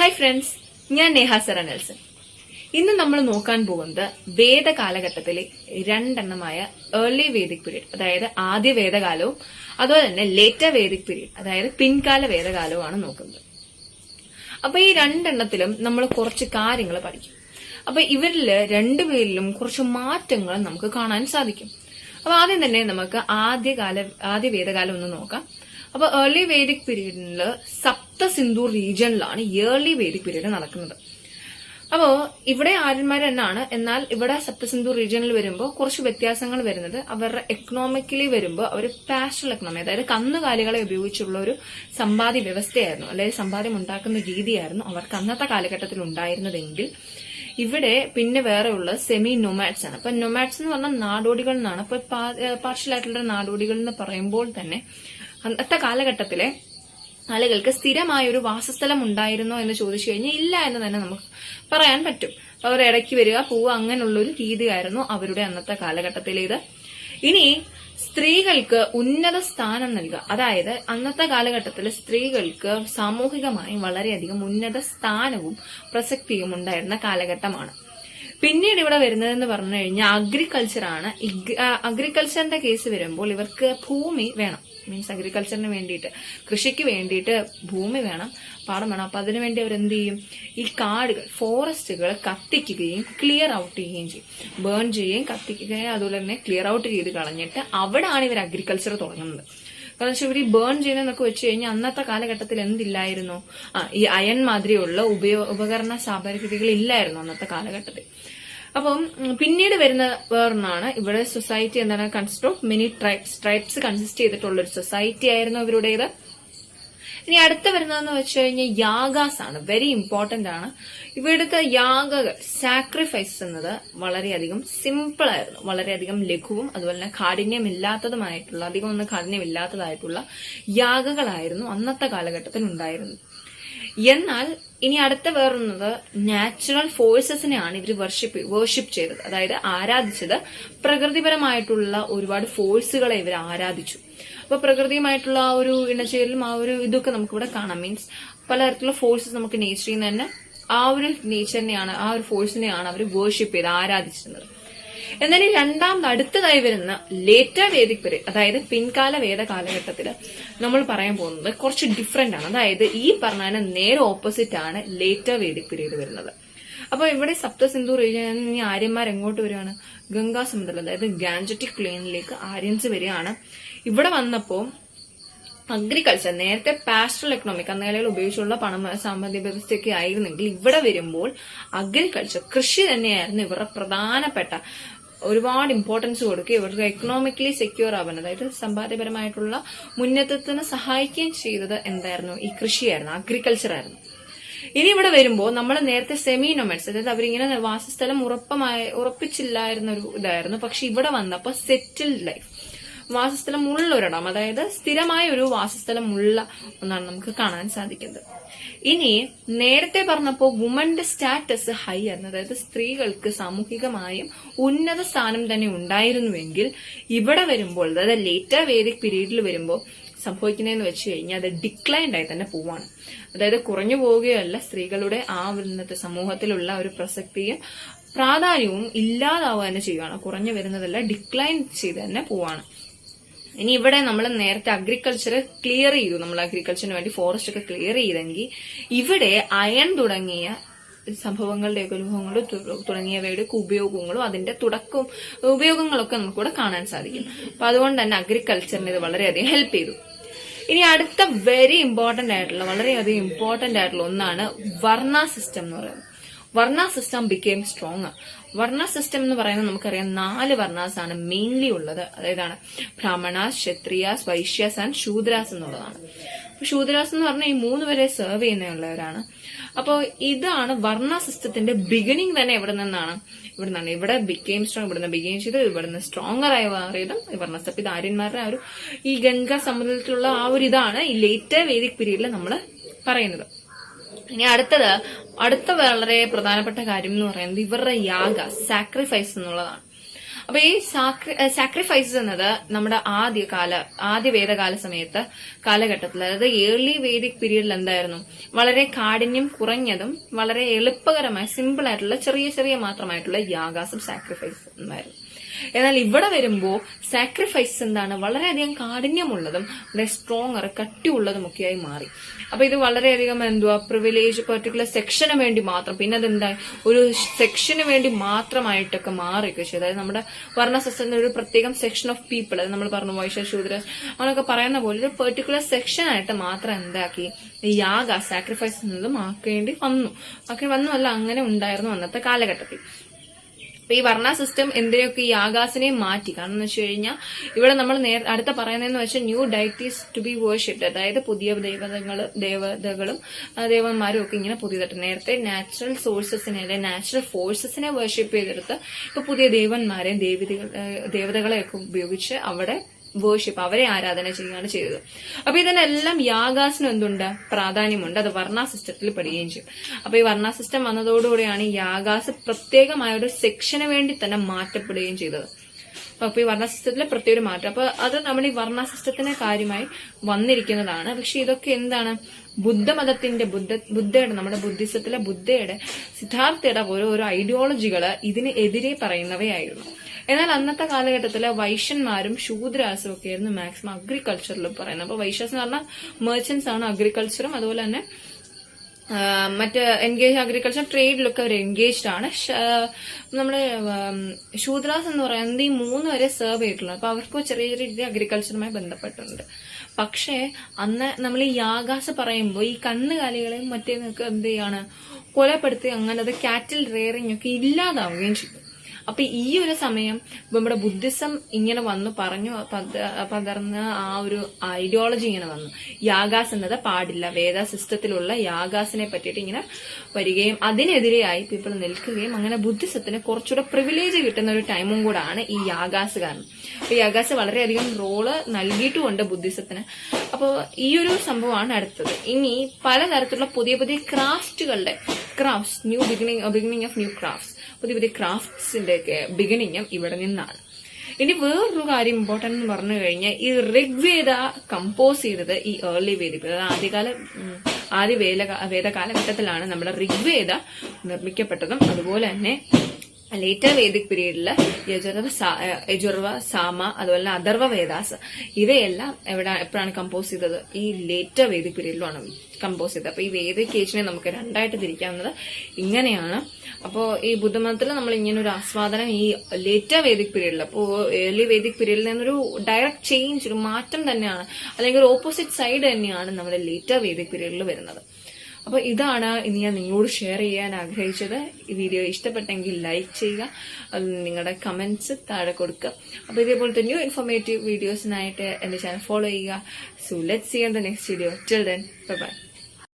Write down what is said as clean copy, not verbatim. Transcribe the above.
Hi friends, ഞാൻ Neha Sara Nelson. ഇന്ന് നമ്മൾ നോക്കാൻ പോകുന്നത് വേദകാലഘട്ടത്തിലെ രണ്ടെണ്ണമായ ഏർലി വേദിക് പീരീഡ്, അതായത് ആദ്യ വേദകാലവും അതുപോലെ തന്നെ ലേറ്റർ വേദിക് പീരീഡ്, അതായത് പിൻകാല വേദകാലവുമാണ് നോക്കുന്നത്. അപ്പൊ ഈ രണ്ടെണ്ണത്തിലും നമ്മൾ കുറച്ച് കാര്യങ്ങൾ പഠിക്കും. അപ്പൊ ഇവരില് രണ്ടുപേരിലും കുറച്ച് മാറ്റങ്ങൾ നമുക്ക് കാണാൻ സാധിക്കും. അപ്പൊ ആദ്യം തന്നെ നമുക്ക് ആദ്യ വേദകാലം ഒന്ന് നോക്കാം. അപ്പൊ ഏർലി വേദിക് പീരീഡില് സപ്ത സിന്ധു റീജിയനിലാണ് ഏർലി വേദിക് പീരീഡ് നടക്കുന്നത്. അപ്പോ ഇവിടെ ആര്യന്മാർ തന്നെയാണ്. എന്നാൽ ഇവിടെ സപ്തസിന്ധു റീജിയനിൽ വരുമ്പോൾ കുറച്ച് വ്യത്യാസങ്ങൾ വരുന്നത് അവരുടെ എക്കണോമിക്കലി വരുമ്പോൾ അവർ പാസ്റ്റൽ എക്കണോമി, അതായത് കന്നുകാലികളെ ഉപയോഗിച്ചുള്ള ഒരു സമ്പാദ്യ വ്യവസ്ഥയായിരുന്നു, അല്ലെങ്കിൽ സമ്പാദ്യം ഉണ്ടാക്കുന്ന രീതിയായിരുന്നു അവർക്ക് അന്നത്തെ കാലഘട്ടത്തിൽ ഉണ്ടായിരുന്നതെങ്കിൽ ഇവിടെ പിന്നെ വേറെ ഉള്ളത് സെമി നൊമാഡ്സ് ആണ്. അപ്പൊ നൊമാഡ്സ് എന്ന് പറഞ്ഞാൽ നാടോടികൾ എന്നാണ്. അപ്പൊ പാർഷ്യൽ ആയിട്ടുള്ള നാടോടികൾ എന്ന് പറയുമ്പോൾ തന്നെ അന്നത്തെ കാലഘട്ടത്തിലെ ആളുകൾക്ക് സ്ഥിരമായ ഒരു വാസസ്ഥലം ഉണ്ടായിരുന്നോ എന്ന് ചോദിച്ചു കഴിഞ്ഞാൽ ഇല്ല എന്ന് തന്നെ നമുക്ക് പറയാൻ പറ്റും. അവർ ഇടയ്ക്ക് വരിക പോവുക അങ്ങനെയുള്ള ഒരു രീതിയായിരുന്നു അവരുടെ അന്നത്തെ കാലഘട്ടത്തിലേത്. ഇനി സ്ത്രീകൾക്ക് ഉന്നത സ്ഥാനം നൽകുക, അതായത് അന്നത്തെ കാലഘട്ടത്തിൽ സ്ത്രീകൾക്ക് സാമൂഹികമായി വളരെയധികം ഉന്നത സ്ഥാനവും പ്രസക്തിയും ഉണ്ടായിരുന്ന കാലഘട്ടമാണ്. പിന്നീട് ഇവിടെ വരുന്നതെന്ന് പറഞ്ഞു കഴിഞ്ഞാൽ അഗ്രികൾച്ചർ ആണ്. അഗ്രികൾച്ചറിന്റെ കേസ് വരുമ്പോൾ ഇവർക്ക് ഭൂമി വേണം, മീൻസ് അഗ്രികൾച്ചറിന് വേണ്ടിയിട്ട്, കൃഷിക്ക് വേണ്ടിയിട്ട് ഭൂമി വേണം, പാടം വേണം. അപ്പൊ അതിനുവേണ്ടി അവരെന്ത് ചെയ്യും? ഈ കാടുകൾ, ഫോറസ്റ്റുകൾ കത്തിക്കുകയും ക്ലിയർ ഔട്ട് ചെയ്യുകയും ചെയ്യും. ബേൺ ചെയ്യുകയും കത്തിക്കുകയും അതുപോലെ തന്നെ ക്ലിയർ ഔട്ട് ചെയ്ത് കളഞ്ഞിട്ട് അവിടെയാണ് ഇവർ അഗ്രികൾച്ചർ തുടങ്ങുന്നത്. കാരണം വെച്ചാൽ ഇവർ ഈ ബേൺ ചെയ്യുന്നതൊക്കെ വെച്ച് കഴിഞ്ഞാൽ അന്നത്തെ കാലഘട്ടത്തിൽ എന്തില്ലായിരുന്നു? ഈ അയൺ മാതിരിയുള്ള ഉപകരണ സാമഗ്രികൾ ഇല്ലായിരുന്നു അന്നത്തെ കാലഘട്ടത്തിൽ. അപ്പം പിന്നീട് വരുന്ന വേറൊന്നാണ് ഇവിടെ സൊസൈറ്റി എന്താണ്? Consist of many tribes consist ചെയ്തിട്ടുള്ള ഒരു സൊസൈറ്റി ആയിരുന്നു ഇവരുടേത്. ഇനി അടുത്ത വരുന്നതെന്ന് വെച്ച് കഴിഞ്ഞാൽ യാഗാസ് ആണ്. വെരി ഇമ്പോർട്ടന്റ് ആണ്. ഇവിടുത്തെ യാഗകൾ, സാക്രിഫൈസ് എന്നത് വളരെയധികം സിമ്പിൾ ആയിരുന്നു, വളരെയധികം ലഘുവും അതുപോലെ തന്നെ കാഠിന്യമില്ലാത്തതുമായിട്ടുള്ള, അധികം ഒന്നും കാഠിന്യമില്ലാത്തതായിട്ടുള്ള യാഗങ്ങളായിരുന്നു അന്നത്തെ കാലഘട്ടത്തിൽ ഉണ്ടായിരുന്നത്. എന്നാൽ ഇനി അടുത്ത വേറൊന്നത് നാച്ചുറൽ ഫോഴ്സസിനെയാണ് ഇവർ വർഷിപ്പ് ചെയ്തത്, അതായത് ആരാധിച്ചത്. പ്രകൃതിപരമായിട്ടുള്ള ഒരുപാട് ഫോഴ്സുകളെ ഇവർ ആരാധിച്ചു. അപ്പൊ പ്രകൃതിയുമായിട്ടുള്ള ആ ഒരു ഇണചേരലും ആ ഒരു ഇതൊക്കെ നമുക്കിവിടെ കാണാം. മീൻസ് പലതരത്തിലുള്ള ഫോഴ്സസ് നമുക്ക് നേച്ചറിൽ നിന്ന് തന്നെ ആ ഒരു നേച്ചറിനെയാണ്, ആ ഒരു ഫോഴ്സിനെയാണ് അവർ വേർഷിപ്പ് ചെയ്ത് ആരാധിച്ചിരുന്നത്. എന്നാൽ അടുത്തതായി വരുന്ന ലേറ്റർ വേദിക് പീരീഡ്, അതായത് പിൻകാല വേദ കാലഘട്ടത്തില് നമ്മൾ പറയാൻ പോകുന്നത് കുറച്ച് ഡിഫറെന്റ് ആണ്. അതായത് ഈ പറഞ്ഞതിന് നേരെ ഓപ്പോസിറ്റ് ആണ് ലേറ്റർ വേദിക് പീരീഡ് വരുന്നത്. അപ്പൊ ഇവിടെ സപ്തസിന്ധു റീജിയനിൽ നിന്ന് ആര്യന്മാർ എങ്ങോട്ട് വരികയാണ്? ഗംഗാ സമുദ്രം, അതായത് ഗാൻജറ്റിക് പ്ലെയിനിലേക്ക് ആര്യൻസ് വരികയാണ്. ഇവിടെ വന്നപ്പോ അഗ്രികൾച്ചർ, നേരത്തെ പാസ്റ്റൽ എക്കണോമി, കന്നുകാലികൾ ഉപയോഗിച്ചുള്ള സാമ്പത്തിക വ്യവസ്ഥയൊക്കെ ആയിരുന്നെങ്കിൽ ഇവിടെ വരുമ്പോൾ അഗ്രികൾച്ചർ, കൃഷി തന്നെയായിരുന്നു ഇവരുടെ പ്രധാനപ്പെട്ട, ഒരുപാട് ഇമ്പോർട്ടൻസ് കൊടുക്കുക, ഇവർക്ക് എക്കണോമിക്കലി സെക്യൂർ ആവാൻ, അതായത് സമ്പാദ്യപരമായിട്ടുള്ള മുന്നേറ്റത്തിന് സഹായിക്കുകയും ചെയ്തത് എന്തായിരുന്നു? ഈ കൃഷിയായിരുന്നു, അഗ്രികൾച്ചർ ആയിരുന്നു. ഇനി ഇവിടെ വരുമ്പോൾ നമ്മൾ നേരത്തെ സെമി നൊമാഡ്സ്, അതായത് അവരിങ്ങനെ വാസസ്ഥലം ഉറപ്പിച്ചില്ലായിരുന്ന ഒരു ഇതായിരുന്നു. പക്ഷെ ഇവിടെ വന്നപ്പോൾ സെറ്റിൽഡ് ലൈഫ്, വാസസ്ഥലം ഉള്ള ഒരിടം, അതായത് സ്ഥിരമായ ഒരു വാസസ്ഥലം ഉള്ള ഒന്നാണ് നമുക്ക് കാണാൻ സാധിക്കുന്നത്. ഇനി നേരത്തെ പറഞ്ഞപ്പോ വുമന്റെ സ്റ്റാറ്റസ് ഹൈ ആയിരുന്നു, അതായത് സ്ത്രീകൾക്ക് സാമൂഹികമായും ഉന്നത സ്ഥാനം തന്നെ ഉണ്ടായിരുന്നുവെങ്കിൽ ഇവിടെ വരുമ്പോൾ, അതായത് ലേറ്റർ വേദിക് പീരീഡിൽ വരുമ്പോൾ സംഭവിക്കുന്നതെന്ന് വെച്ച് കഴിഞ്ഞാൽ അത് ഡിക്ലൈൻഡ് ആയി തന്നെ പോവാണ്. അതായത് കുറഞ്ഞു പോവുകയല്ല, സ്ത്രീകളുടെ ആ ഇന്നത്തെ സമൂഹത്തിലുള്ള ഒരു പ്രസക്തിയും പ്രാധാന്യവും ഇല്ലാതാവുക തന്നെ ചെയ്യുകയാണ്. കുറഞ്ഞു വരുന്നതല്ല, ഡിക്ലൈൻ ചെയ്ത് തന്നെ പോവാണ്. ഇനി ഇവിടെ നമ്മൾ നേരത്തെ അഗ്രികൾച്ചർ ക്ലിയർ ചെയ്തു, നമ്മൾ അഗ്രികൾച്ചറിന് വേണ്ടി ഫോറസ്റ്റ് ഒക്കെ ക്ലിയർ ചെയ്തെങ്കിൽ ഇവിടെ അയൺ തുടങ്ങിയ സംഭവങ്ങളുടെയൊക്കെ വിഭവങ്ങളും തുടങ്ങിയവയുടെയൊക്കെ ഉപയോഗങ്ങളും അതിന്റെ ഉപയോഗങ്ങളൊക്കെ നമുക്കിവിടെ കാണാൻ സാധിക്കും. അപ്പൊ അതുകൊണ്ട് തന്നെ അഗ്രികൾച്ചറിന് ഇത് വളരെയധികം ഹെൽപ്പ് ചെയ്തു. ഇനി അടുത്ത വെരി ഇമ്പോർട്ടന്റ് ആയിട്ടുള്ള, വളരെയധികം ഇമ്പോർട്ടന്റ് ആയിട്ടുള്ള ഒന്നാണ് വർണ്ണ സിസ്റ്റം എന്ന് പറയുന്നത്. വർണ്ണ സിസ്റ്റം ബിക്കെയിം സ്ട്രോങ്. വർണ്ണ സിസ്റ്റം എന്ന് പറയുന്നത് നമുക്കറിയാം 4 വർണ്ണാസ് ആണ് മെയിൻലി ഉള്ളത്. അതായതാണ് ബ്രാഹ്മണാസ്, ക്ഷത്രിയാസ്, വൈശ്യാസ് ആൻഡ് ശൂദ്രാസ് എന്നുള്ളതാണ്. ശൂദ്രാസ് എന്ന് പറഞ്ഞാൽ ഈ 3 പേരെ സെർവ് ചെയ്യുന്നവരാണ്. അപ്പോൾ ഇതാണ് വർണ്ണ സിസ്റ്റത്തിന്റെ ബിഗിനിങ് തന്നെ എവിടെ നിന്നാണ്? ഇവിടെ ബിക്കെയിം സ്ട്രോങ്, ഇവിടുന്ന് ബിഗിൻ ചെയ്ത് ഇവിടുന്ന് സ്ട്രോങ്ങർ ആയി മാറിയതും വർണ്ണസപ്പ്. ഇത് ആര്യന്മാരുടെ ആ ഒരു ഈ ഗംഗാ സമുദ്രത്തിലുള്ള ആ ഒരു ഇതാണ് ഈ ലേറ്റർ വേദിക് പീരീഡിൽ നമ്മൾ പറയുന്നത്. ഇനി അടുത്ത വളരെ പ്രധാനപ്പെട്ട കാര്യം എന്ന് പറയുന്നത് ഇവരുടെ യാഗ, സാക്രിഫൈസ് എന്നുള്ളതാണ്. അപ്പൊ ഈ സാക്രിഫൈസസ് എന്നത് നമ്മുടെ ആദ്യ വേദകാല സമയത്ത് കാലഘട്ടത്തിൽ, അതായത് ഏർലി വേദിക് പീരീഡിൽ എന്തായിരുന്നു, വളരെ കാഠിന്യം കുറഞ്ഞതും വളരെ എളുപ്പകരമായ സിമ്പിൾ ആയിട്ടുള്ള ചെറിയ മാത്രമായിട്ടുള്ള യാഗാസും സാക്രിഫൈസും ഉണ്ടായിരുന്നു. എന്നാൽ ഇവിടെ വരുമ്പോ സാക്രിഫൈസ് എന്താണ്, വളരെയധികം കാഠിന്യമുള്ളതും വളരെ സ്ട്രോങ്ങർ കട്ടിയുള്ളതും ഒക്കെയായി മാറി. അപ്പൊ ഇത് വളരെയധികം പ്രിവിലേജ് പെർട്ടിക്കുലർ സെക്ഷന് വേണ്ടി മാത്രം, പിന്നെ അതെന്തായി ഒരു സെക്ഷന് വേണ്ടി മാത്രമായിട്ടൊക്കെ മാറിയൊക്കെ ചെയ്തു. അതായത് നമ്മുടെ വർണ്ണ സിസ്റ്റത്തിന്റെ ഒരു പ്രത്യേകം സെക്ഷൻ ഓഫ് പീപ്പിൾ, അത് നമ്മൾ പറഞ്ഞു വൈശ്യ ശൂദ്ര അങ്ങനെയൊക്കെ പറയുന്ന പോലെ ഒരു പെർട്ടിക്കുലർ സെക്ഷൻ ആയിട്ട് മാത്രം എന്താക്കി യാഗ സാക്രിഫൈസ് എന്നതും ആക്കേണ്ടി വന്നു അല്ല അങ്ങനെ ഉണ്ടായിരുന്നു അന്നത്തെ കാലഘട്ടത്തിൽ. അപ്പൊ ഈ വർണ്ണ സിസ്റ്റം എന്തിനൊക്കെ ഈ യാഗാസിനെ മാറ്റി. കാരണം എന്ന് വെച്ച് കഴിഞ്ഞാൽ ഇവിടെ നമ്മൾ അടുത്ത പറയുന്നതെന്ന് വെച്ചാൽ new deities to be worshipped, അതായത് പുതിയ ദേവതകളും ദേവന്മാരും ഒക്കെ ഇങ്ങനെ പുതിയതായിട്ട്, നേരത്തെ നാച്ചുറൽ സോഴ്സസിനെ അല്ലെ നാച്ചുറൽ ഫോഴ്സസിനെ വേർഷിപ്പ് ചെയ്തെടുത്ത് ഇപ്പൊ പുതിയ ദേവന്മാരെയും ദേവതകളെയൊക്കെ ഉപയോഗിച്ച് അവിടെ വേർഷിപ്പ്, അവരെ ആരാധന ചെയ്യുകയാണ് ചെയ്തത്. അപ്പൊ ഇതിനെല്ലാം യാഗാസിന് എന്തുണ്ട്, പ്രാധാന്യമുണ്ട്. അത് വർണ്ണ സിസ്റ്റത്തിൽ പെടുകയും ചെയ്യും. അപ്പൊ ഈ വർണ്ണ സിസ്റ്റം വന്നതോടുകൂടിയാണ് യാഗാസ് പ്രത്യേകമായ ഒരു സെക്ഷന് വേണ്ടി തന്നെ മാറ്റപ്പെടുകയും ചെയ്തത്. അപ്പൊ ഈ വർണ്ണ സിസ്റ്റത്തിലെ പ്രത്യേക ഒരു മാറ്റം, അപ്പൊ അത് നമ്മൾ ഈ വർണ്ണ സിസ്റ്റത്തിന് കാര്യമായി വന്നിരിക്കുന്നതാണ്. പക്ഷെ ഇതൊക്കെ എന്താണ്, ബുദ്ധമതത്തിന്റെ ബുദ്ധയുടെ നമ്മുടെ ബുദ്ധിസത്തിലെ ബുദ്ധയുടെ സിദ്ധാർത്ഥയുടെ ഓരോ ഐഡിയോളജികള് ഇതിന് എതിരെ പറയുന്നവയായിരുന്നു. എന്നാൽ അന്നത്തെ കാലഘട്ടത്തില് വൈശ്യന്മാരും ശൂദ്രാസും ഒക്കെ ആയിരുന്നു മാക്സിമം അഗ്രികൾച്ചറിൽ പറയുന്നത്. അപ്പൊ വൈശ്യാസ് എന്ന് പറഞ്ഞാൽ മെർച്ചന്റ്സ് ആണ്, അഗ്രികൾച്ചറും അതുപോലെ തന്നെ മറ്റ് അഗ്രികൾച്ചർ ട്രേഡിലൊക്കെ അവർ എൻഗേജ്ഡ് ആണ്. നമ്മള് ശൂദ്രാസ് എന്ന് പറയുന്നത് ഈ 3 വരെ സെർവ് ചെയ്തിട്ടുള്ളത്. അപ്പൊ അവർക്ക് ചെറിയ രീതി അഗ്രികൾച്ചറുമായി ബന്ധപ്പെട്ടുണ്ട്. പക്ഷേ അന്ന് നമ്മൾ ഈ യാഗാസ് പറയുമ്പോൾ ഈ കന്നുകാലികളെയും മറ്റേന്നൊക്കെ എന്ത് ചെയ്യാണ്, കൊലപ്പെടുത്തി അങ്ങനെ അത് കാറ്റിൽ റെയറിംഗ് ഒക്കെ ഇല്ലാതാവുകയും ചെയ്തു. അപ്പൊ ഈ ഒരു സമയം നമ്മുടെ ബുദ്ധിസം ഇങ്ങനെ വന്നു പകർന്ന ആ ഒരു ഐഡിയോളജി ഇങ്ങനെ വന്നു. യാഗാസ് എന്നത് പാടില്ല, വേദ സിസ്റ്റത്തിലുള്ള യാഗാസിനെ പറ്റിയിട്ട് ഇങ്ങനെ വരികയും അതിനെതിരെയായി പീപ്പിൾ നിൽക്കുകയും അങ്ങനെ ബുദ്ധിസത്തിന് കുറച്ചുകൂടെ പ്രിവിലേജ് കിട്ടുന്ന ഒരു ടൈമും കൂടാണ് ഈ യാഗാസ് കാരണം. അപ്പൊ യാഗാസ് വളരെയധികം റോള് നൽകിയിട്ടുമുണ്ട് ബുദ്ധിസത്തിന്. അപ്പോൾ ഈ ഒരു സംഭവമാണ് അടുത്തത്. ഇനി പലതരത്തിലുള്ള പുതിയ crafts, beginning of new crafts, പുതിയ ക്രാഫ്റ്റ്സിന്റെ ഒക്കെ ബിഗിനിങ്ങും ഇവിടെ നിന്നാണ്. ഇനി വേറൊരു കാര്യം ഇമ്പോർട്ടന്റ് എന്ന് പറഞ്ഞു കഴിഞ്ഞാൽ ഈ ഋഗ്വേദ കമ്പോസ് ചെയ്തത് ഈ ഏർലി വേദിക്, ആദ്യ വേദ കാലഘട്ടത്തിലാണ് നമ്മുടെ ഋഗ്വേദ നിർമ്മിക്കപ്പെട്ടതും. അതുപോലെ തന്നെ ലേറ്റർ വേദിക് പീരീഡില് യജുർവ, സാമ, അതുപോലെ അഥർവ വേദാസ് ഇവയെല്ലാം എപ്പോഴാണ് കമ്പോസ് ചെയ്തത്, ഈ ലേറ്റർ വേദിക് പീരീഡിലാണ് കമ്പോസ് ചെയ്തത്. അപ്പൊ ഈ വേദിക് ഏജിനെ നമുക്ക് രണ്ടായിട്ട് തിരിക്കാവുന്നത് ഇങ്ങനെയാണ്. അപ്പോ ഈ ബുദ്ധമതത്തിൽ നമ്മൾ ഇങ്ങനെ ഒരു ആസ്വാദനം ഈ ലേറ്റർ വേദിക് പീരീഡിൽ, അപ്പോ ഏർലി വേദിക് പീരീഡിൽ നിന്നൊരു ഡയറക്റ്റ് ചേഞ്ച്, ഒരു മാറ്റം തന്നെയാണ്, അല്ലെങ്കിൽ ഒരു ഓപ്പോസിറ്റ് സൈഡ് തന്നെയാണ് നമ്മുടെ ലേറ്റർ വേദിക് പീരീഡിൽ വരുന്നത്. അപ്പൊ ഇതാണ് ഇനി ഞാൻ നിങ്ങളോട് ഷെയർ ചെയ്യാൻ ആഗ്രഹിച്ചത്. ഈ വീഡിയോ ഇഷ്ടപ്പെട്ടെങ്കിൽ ലൈക്ക് ചെയ്യുക, നിങ്ങളുടെ കമന്റ്സ് താഴെ കൊടുക്കുക. അപ്പൊ ഇതേപോലത്തെ ന്യൂ ഇൻഫോർമേറ്റീവ് വീഡിയോസിനായിട്ട് എന്റെ ചാനൽ ഫോളോ ചെയ്യുക. So let's see in the next video. Till then bye by.